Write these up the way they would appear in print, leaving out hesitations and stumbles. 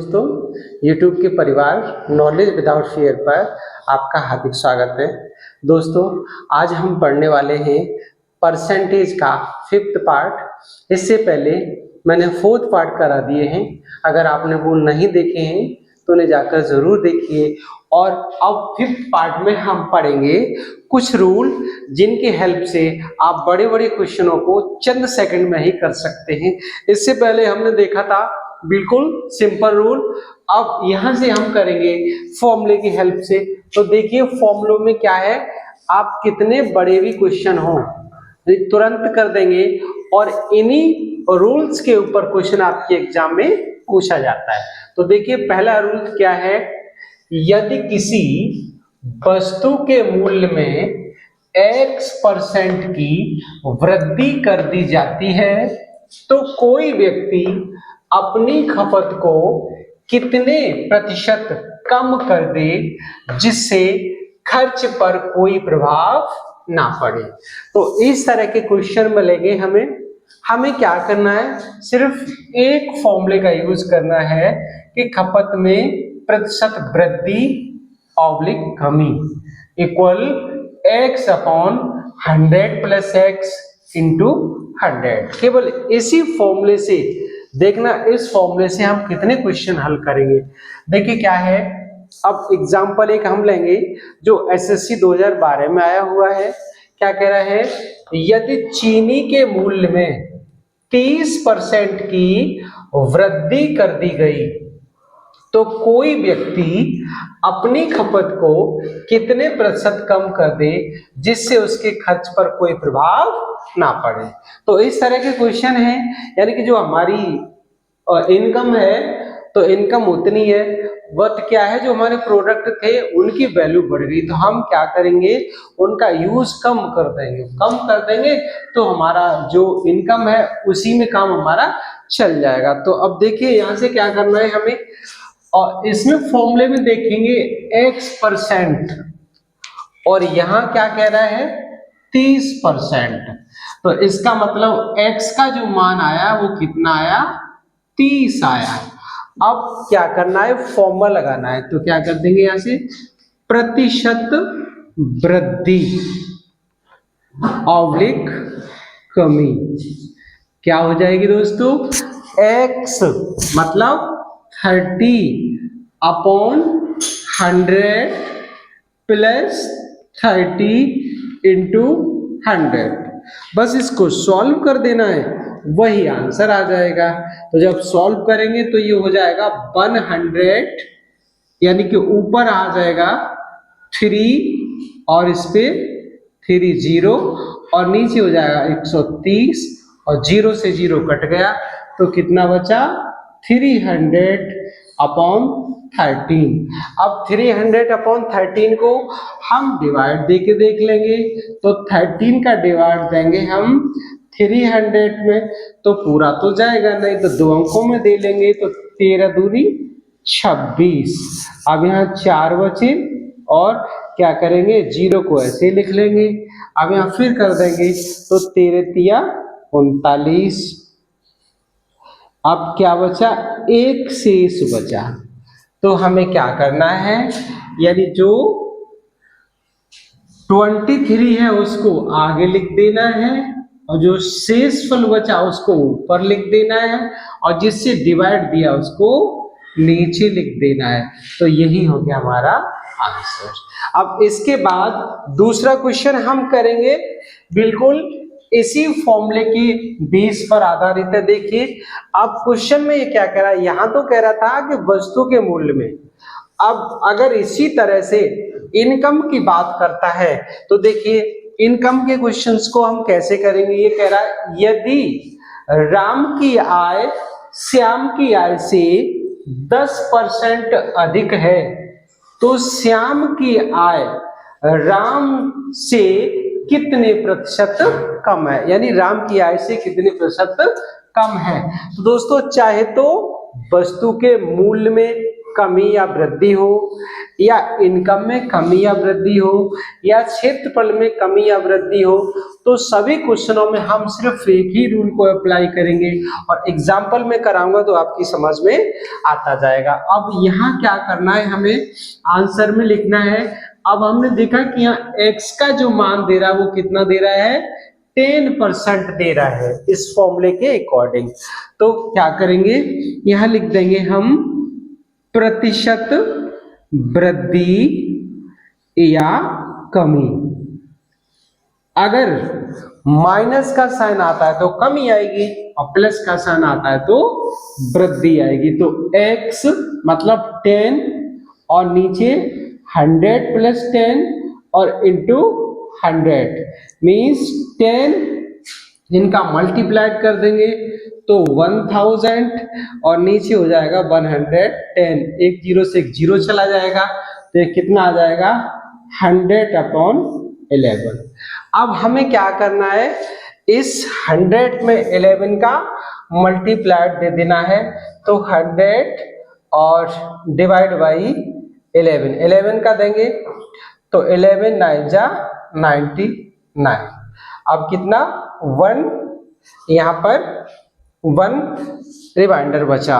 दोस्तों, YouTube के परिवार नॉलेज विदाउट फियर पर आपका हार्दिक स्वागत है। दोस्तों, आज हम पढ़ने वाले हैं परसेंटेज का 5th पार्ट। इससे पहले मैंने 4th पार्ट करा दिए हैं। अगर आपने वो नहीं देखे हैं तो उन्हें जाकर ज़रूर देखिए। और अब 5th पार्ट में हम पढ़ेंगे कुछ रूल जिनकी हेल्प से आप बड़े बड़े क्वेश्चनों को चंद सेकंड में ही कर सकते हैं। इससे पहले हमने देखा था बिल्कुल सिंपल रूल। अब यहां से हम करेंगे फॉर्मूले की हेल्प से। तो देखिए फॉर्मूलों में क्या है, आप कितने बड़े भी क्वेश्चन हो तुरंत कर देंगे और इन्हीं रूल्स के ऊपर क्वेश्चन आपके एग्जाम में पूछा जाता है। तो देखिए पहला रूल क्या है, यदि किसी वस्तु के मूल्य में X% की वृद्धि कर दी जाती है तो कोई व्यक्ति अपनी खपत को कितने प्रतिशत कम कर दे जिससे खर्च पर कोई प्रभाव ना पड़े। तो इस तरह के क्वेश्चन मिलेंगे हमें क्या करना है, सिर्फ एक फॉर्मूले का यूज करना है कि खपत में प्रतिशत वृद्धि ऑब्लिक कमी इक्वल X/100 + X × 100। केवल इसी फॉर्मूले से देखना, इस फॉर्मूले से हम कितने क्वेश्चन हल करेंगे। देखिए क्या है, अब एग्जांपल एक हम लेंगे जो एसएससी 2012 में आया हुआ है। क्या कह रहा है, यदि चीनी के मूल्य में 30% की वृद्धि कर दी गई तो कोई व्यक्ति अपनी खपत को कितने प्रतिशत कम कर दे जिससे उसके खर्च पर कोई प्रभाव ना पड़े। तो इस तरह के क्वेश्चन है, यानी कि जो हमारी इनकम है तो इनकम उतनी है, वह क्या है जो हमारे प्रोडक्ट थे उनकी वैल्यू बढ़ गई तो हम क्या करेंगे, उनका यूज कम कर देंगे तो हमारा जो इनकम है उसी में काम हमारा चल जाएगा। तो अब देखिए यहाँ से क्या करना है हमें, और इसमें फॉर्मूले में देखेंगे X% और यहाँ क्या कह रहा है 30%। तो इसका मतलब X का जो मान आया वो कितना आया, 30 आया। अब क्या करना है, फॉर्मूला लगाना है। तो क्या कर देंगे यहाँ से, प्रतिशत वृद्धि ऑब्लिक कमी क्या हो जाएगी दोस्तों, X मतलब 30/100 + 30 × 100। बस इसको सॉल्व कर देना है, वही आंसर आ जाएगा। तो जब सॉल्व करेंगे तो ये हो जाएगा 100, यानी कि ऊपर आ जाएगा 3 और इस पे 30 और नीचे हो जाएगा 130 और 0 से 0 कट गया तो कितना बचा, 300/13। अब 300/13 को हम डिवाइड देके देख लेंगे। तो 13 का डिवाइड देंगे हम 300 में तो पूरा तो जाएगा नहीं, तो 2 अंकों में दे लेंगे तो 13 दूनी 26। अब यहाँ 4 बचे और क्या करेंगे, 0 को ऐसे लिख लेंगे। अब यहाँ फिर कर देंगे तो 13 तिया 39। अब क्या बचा, 1 शेष बचा। तो हमें क्या करना है, यानी जो 23 है उसको आगे लिख देना है और जो शेषफल बचा उसको ऊपर लिख देना है और जिससे डिवाइड दिया उसको नीचे लिख देना है। तो यही हो गया हमारा आंसर। अब इसके बाद दूसरा क्वेश्चन हम करेंगे बिल्कुल इसी फॉर्मूले की बेस पर आधारित है। देखिए अब क्वेश्चन में ये क्या कह रहा है, यहां तो कह रहा था कि वस्तु के मूल्य में, अब अगर इसी तरह से इनकम की बात करता है तो देखिए इनकम के क्वेश्चंस को हम कैसे करेंगे। ये कह रहा है यदि राम की आय श्याम की आय से 10% अधिक है तो श्याम की आय राम से कितने प्रतिशत कम है, यानी राम की आय से कितने प्रतिशत कम है। तो दोस्तों चाहे तो वस्तु के मूल्य में कमी या वृद्धि हो, या इनकम में कमी या वृद्धि हो, या क्षेत्रफल में कमी या वृद्धि हो, तो सभी क्वेश्चनों में हम सिर्फ एक ही रूल को अप्लाई करेंगे और एग्जाम्पल में कराऊंगा तो आपकी समझ में आता जाएगा। अब यहाँ क्या करना है, हमें आंसर में लिखना है। अब हमने देखा कि यहाँ x का जो मान दे रहा है वो कितना दे रहा है, 10% दे रहा है इस फॉर्मूले के अकॉर्डिंग। तो क्या करेंगे, यहाँ लिख देंगे हम प्रतिशत वृद्धि या कमी। अगर माइनस का साइन आता है तो कमी आएगी और प्लस का साइन आता है तो वृद्धि आएगी। तो x मतलब 10 और नीचे 100 प्लस 10 और इंटू 100 मीन्स 10, इनका मल्टीप्लाइड कर देंगे तो 1000 और नीचे हो जाएगा 110। एक जीरो से एक जीरो चला जाएगा तो ये कितना आ जाएगा, 100/11। अब हमें क्या करना है, इस 100 में 11 का मल्टीप्लाइड दे देना है। तो 100 और डिवाइड बाई 11 का देंगे तो 11 9 जा 99। अब कितना 1, यहाँ पर 1 रिमाइंडर बचा,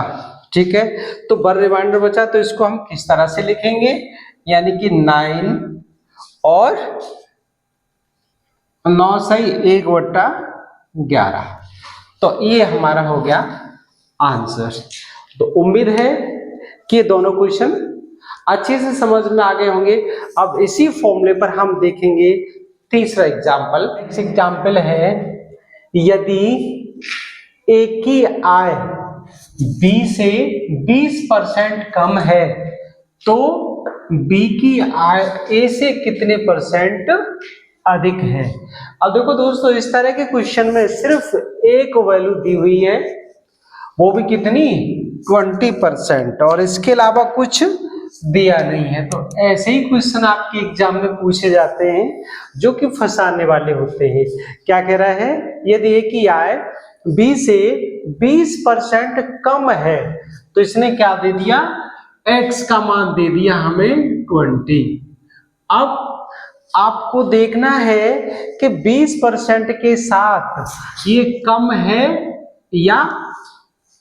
ठीक है। तो 1 रिमाइंडर बचा तो इसको हम किस तरह से लिखेंगे, यानी कि 9 और 9 सही 1/11। तो ये हमारा हो गया आंसर। तो उम्मीद है कि दोनों क्वेश्चन अच्छे से समझ में आ गए होंगे। अब इसी फॉर्मूले पर हम देखेंगे तीसरा एग्जाम्पल। एग्जाम्पल है, यदि ए की आय बी से 20% कम है तो बी की आय ए से कितने परसेंट अधिक है। अब देखो दोस्तों, इस तरह के क्वेश्चन में सिर्फ एक वैल्यू दी हुई है, वो भी कितनी, 20%, और इसके अलावा कुछ दिया नहीं है। तो ऐसे ही क्वेश्चन आपके एग्जाम में पूछे जाते हैं जो कि फंसाने वाले होते हैं। क्या कह रहा है, यदि ए की आय बी से 20% कम है तो इसने क्या दे दिया, x का मान दे दिया हमें 20। अब आपको देखना है कि 20% के साथ ये कम है या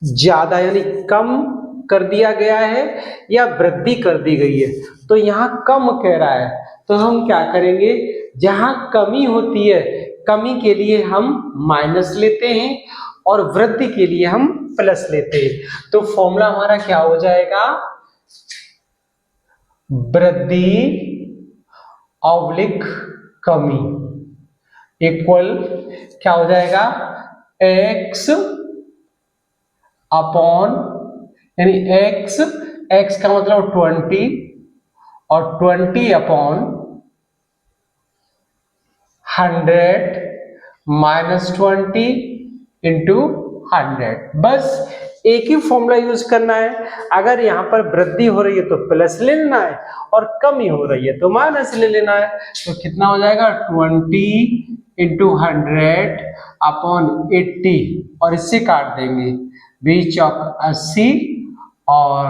ज्यादा, यानी कम कर दिया गया है या वृद्धि कर दी गई है। तो यहाँ कम कह रहा है तो हम क्या करेंगे, जहां कमी होती है कमी के लिए हम माइनस लेते हैं और वृद्धि के लिए हम प्लस लेते हैं। तो फॉर्मूला हमारा क्या हो जाएगा, वृद्धि ऑब्लिक कमी इक्वल क्या हो जाएगा, x अपॉन, यानी x का मतलब 20 और 20 अपॉन 100 माइनस 20 इंटू 100। बस एक ही फॉर्मूला यूज करना है। अगर यहाँ पर वृद्धि हो रही है तो प्लस ले लेना है और कमी हो रही है तो माइनस ले लेना है। तो कितना हो जाएगा, 20 इंटू 100 अपॉन 80 और इससे काट देंगे, 20 चौक 80 और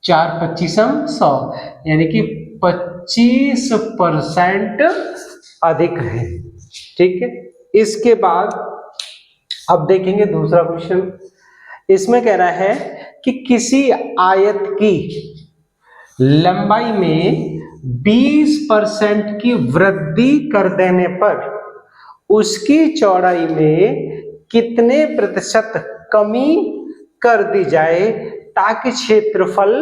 4 25 100, यानी कि 25% अधिक है, ठीक है। इसके बाद अब देखेंगे दूसरा क्वेश्चन। इसमें कह रहा है कि किसी आयत की लंबाई में 20% की वृद्धि कर देने पर उसकी चौड़ाई में कितने प्रतिशत कमी कर दी जाए ताकि क्षेत्रफल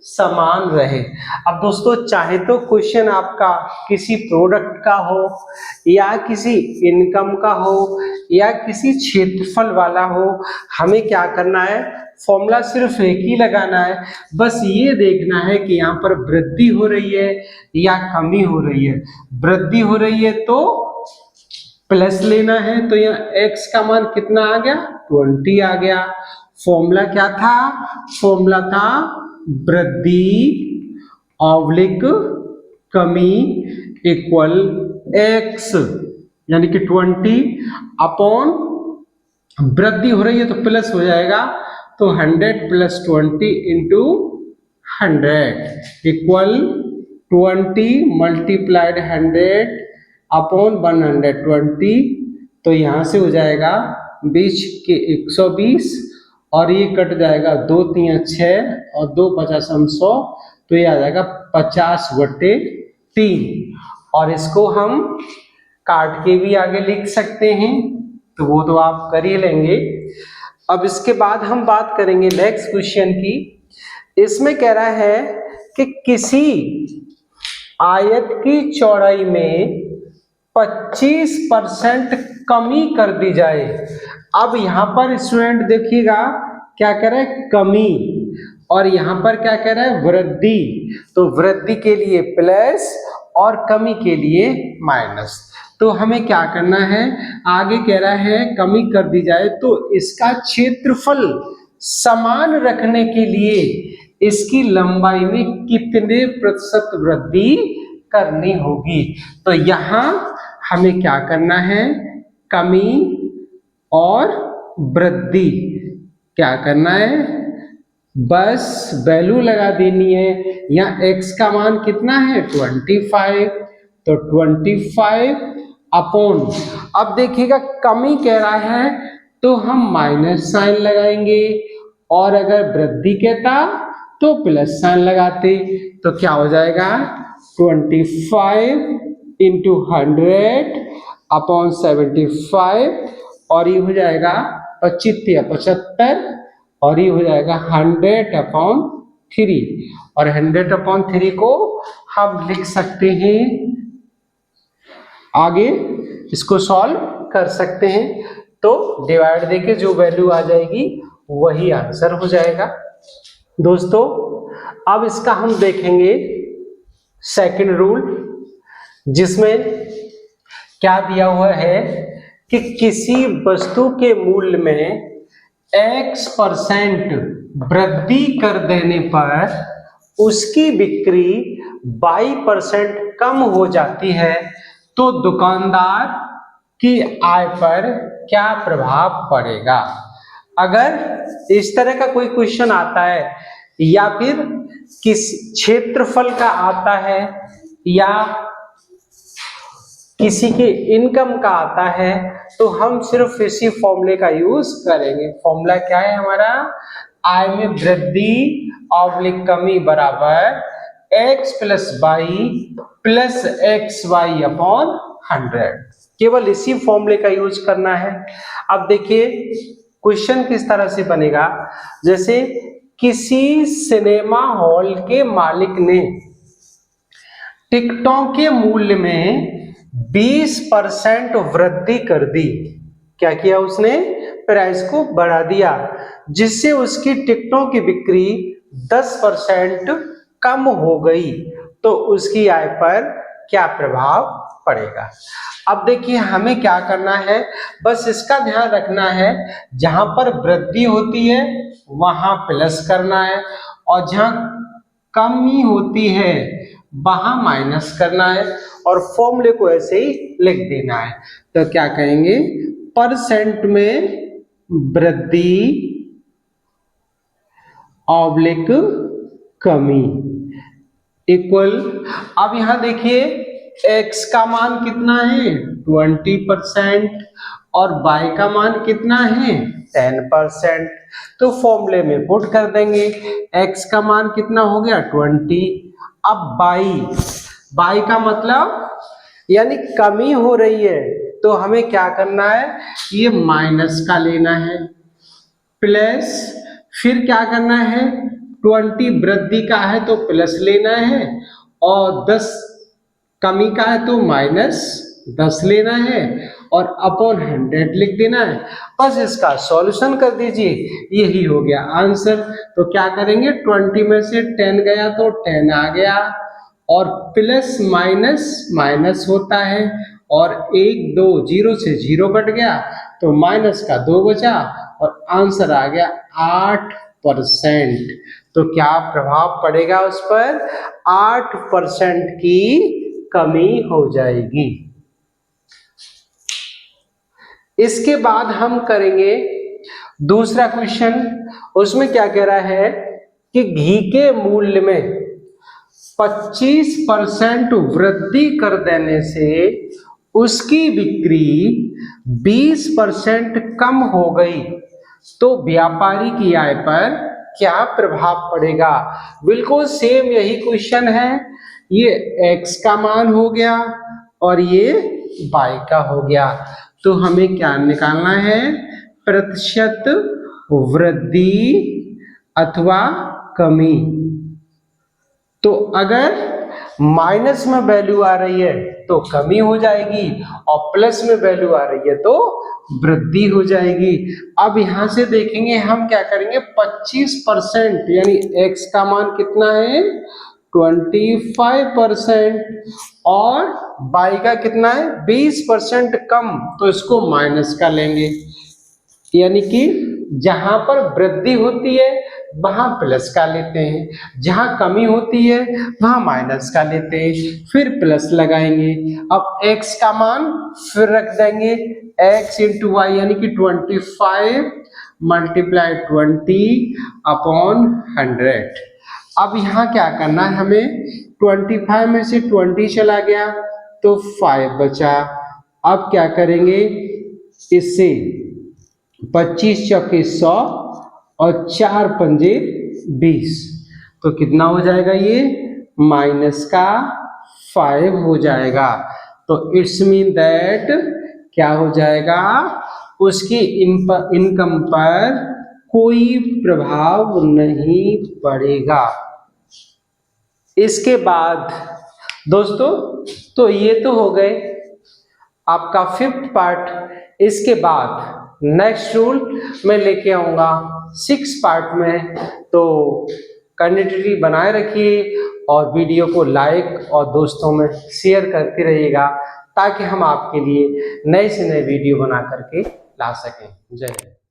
समान रहे। अब दोस्तों, चाहे तो क्वेश्चन आपका किसी प्रोडक्ट का हो या किसी इनकम का हो या किसी क्षेत्रफल वाला हो, हमें क्या करना है, फॉर्मूला सिर्फ एक ही लगाना है। बस ये देखना है कि यहाँ पर वृद्धि हो रही है या कमी हो रही है। वृद्धि हो रही है तो प्लस लेना है, तो यहाँ x का मान कितना आ गया, 20 आ गया। फॉर्मूला क्या था, फॉर्मूला था वृद्धि ऑब्लिक कमी इक्वल x, यानी कि 20 अपॉन वृद्धि हो रही है तो प्लस हो जाएगा, तो 100 plus 20 into 100 equal 20 multiplied 100 upon 120, तो यहाँ से हो जाएगा 20 के 120 और ये कट जाएगा 2 3 6 और 2 50 100, तो ये आ जाएगा 50/3 और इसको हम काट के भी आगे लिख सकते हैं, तो वो तो आप कर ही लेंगे। अब इसके बाद हम बात करेंगे नेक्स्ट क्वेश्चन की। इसमें कह रहा है कि किसी आयत की चौड़ाई में 25% कमी कर दी जाए। अब यहाँ पर स्टूडेंट देखिएगा क्या कह रहा है, कमी, और यहाँ पर क्या कह रहा है, वृद्धि। तो वृद्धि के लिए प्लस और कमी के लिए माइनस। तो हमें क्या करना है, आगे कह रहा है कमी कर दी जाए तो इसका क्षेत्रफल समान रखने के लिए इसकी लंबाई में कितने प्रतिशत वृद्धि करनी होगी। तो यहाँ हमें क्या करना है, कमी और वृद्धि क्या करना है, बस वैल्यू लगा देनी है। यहाँ x का मान कितना है 25, तो 25 अपॉन, अब देखिएगा कमी कह रहा है तो हम माइनस साइन लगाएंगे और अगर वृद्धि कहता तो प्लस साइन लगाते। तो क्या हो जाएगा 25 इंटू 100 अपॉन 75 और ये हो जाएगा 25 और ये हो जाएगा 100/3 और 100/3 को हम लिख सकते हैं, आगे इसको सॉल्व कर सकते हैं। तो डिवाइड देके जो वैल्यू आ जाएगी वही आंसर हो जाएगा। दोस्तों अब इसका हम देखेंगे सेकंड रूल, जिसमें क्या दिया हुआ है कि किसी वस्तु के मूल्य में x% वृद्धि कर देने पर उसकी बिक्री 22% कम हो जाती है, तो दुकानदार की आय पर क्या प्रभाव पड़ेगा। अगर इस तरह का कोई क्वेश्चन आता है या फिर किस क्षेत्रफल का आता है या किसी के इनकम का आता है, तो हम सिर्फ इसी फॉर्मूले का यूज करेंगे। फॉर्मूला क्या है हमारा, आय में वृद्धि ऑब्लिक कमी बराबर x plus y plus x y upon 100। केवल इसी फॉर्मूले का यूज करना है। अब देखिए क्वेश्चन किस तरह से बनेगा, जैसे किसी सिनेमा हॉल के मालिक ने टिकटों के मूल्य में 20% वृद्धि कर दी। क्या किया उसने, प्राइस को बढ़ा दिया, जिससे उसकी टिकटों की बिक्री 10% कम हो गई, तो उसकी आय पर क्या प्रभाव पड़ेगा। अब देखिए हमें क्या करना है, बस इसका ध्यान रखना है, जहां पर वृद्धि होती है वहां प्लस करना है और जहां कमी होती है वहां माइनस करना है और फॉर्मूले को ऐसे ही लिख देना है। तो क्या कहेंगे, परसेंट में वृद्धि ऑब्लिक कमी इक्वल, अब यहां देखिए x का मान कितना है 20% और y का मान कितना है 10%। तो फॉर्मूले में पुट कर देंगे, x का मान कितना हो गया 20, अब y का मतलब यानी कमी हो रही है, तो हमें क्या करना है, ये माइनस का लेना है, प्लस फिर क्या करना है 20 वृद्धि का है तो प्लस लेना है और 10 कमी का है तो -10 लेना है और अपॉन 100 लिख देना है। बस इसका सॉल्यूशन कर दीजिए, यही हो गया आंसर। तो क्या करेंगे 20 में से 10 गया तो 10 आ गया और प्लस माइनस माइनस होता है और 1 2 0 से 0 कट गया तो माइनस का 2 बचा और आंसर आ गया 8%। तो क्या प्रभाव पड़ेगा उस पर, 8% की कमी हो जाएगी। इसके बाद हम करेंगे दूसरा क्वेश्चन। उसमें क्या कह रहा है कि घी के मूल्य में 25% वृद्धि कर देने से उसकी बिक्री 20% कम हो गई तो व्यापारी की आय पर क्या प्रभाव पड़ेगा। बिल्कुल सेम यही क्वेश्चन है। ये x का मान हो गया और ये y का हो गया, तो हमें क्या निकालना है, प्रतिशत वृद्धि अथवा कमी। तो अगर माइनस में वैल्यू आ रही है तो कमी हो जाएगी और प्लस में वैल्यू आ रही है तो वृद्धि हो जाएगी। अब यहां से देखेंगे हम क्या करेंगे, 25% यानी x का मान कितना है 25% और y का कितना है 20% कम, तो इसको माइनस का लेंगे। यानी कि जहां पर वृद्धि होती है वहां प्लस का लेते हैं, जहां कमी होती है वहां माइनस का लेते हैं, फिर प्लस लगाएंगे। अब x का मान फिर रख देंगे x इंटू वाई यानी कि 25 मल्टीप्लाई 20/100। अब यहाँ क्या करना है हमें, 25 में से 20 चला गया तो 5 बचा। अब क्या करेंगे, इससे 25 चौके 100 और 4 पंजे 20, तो कितना हो जाएगा, ये माइनस का 5 हो जाएगा। तो इट्स मीन दैट क्या हो जाएगा, उसकी इनकम पर कोई प्रभाव नहीं पड़ेगा। इसके बाद दोस्तों, तो ये तो हो गए आपका 5th पार्ट। इसके बाद नेक्स्ट रूल मैं लेके आऊंगा 6 पार्ट में, तो कंटिन्यूटी बनाए रखिए और वीडियो को लाइक और दोस्तों में शेयर करते रहिएगा ताकि हम आपके लिए नए से नए वीडियो बना करके ला सकें। जय हिंद।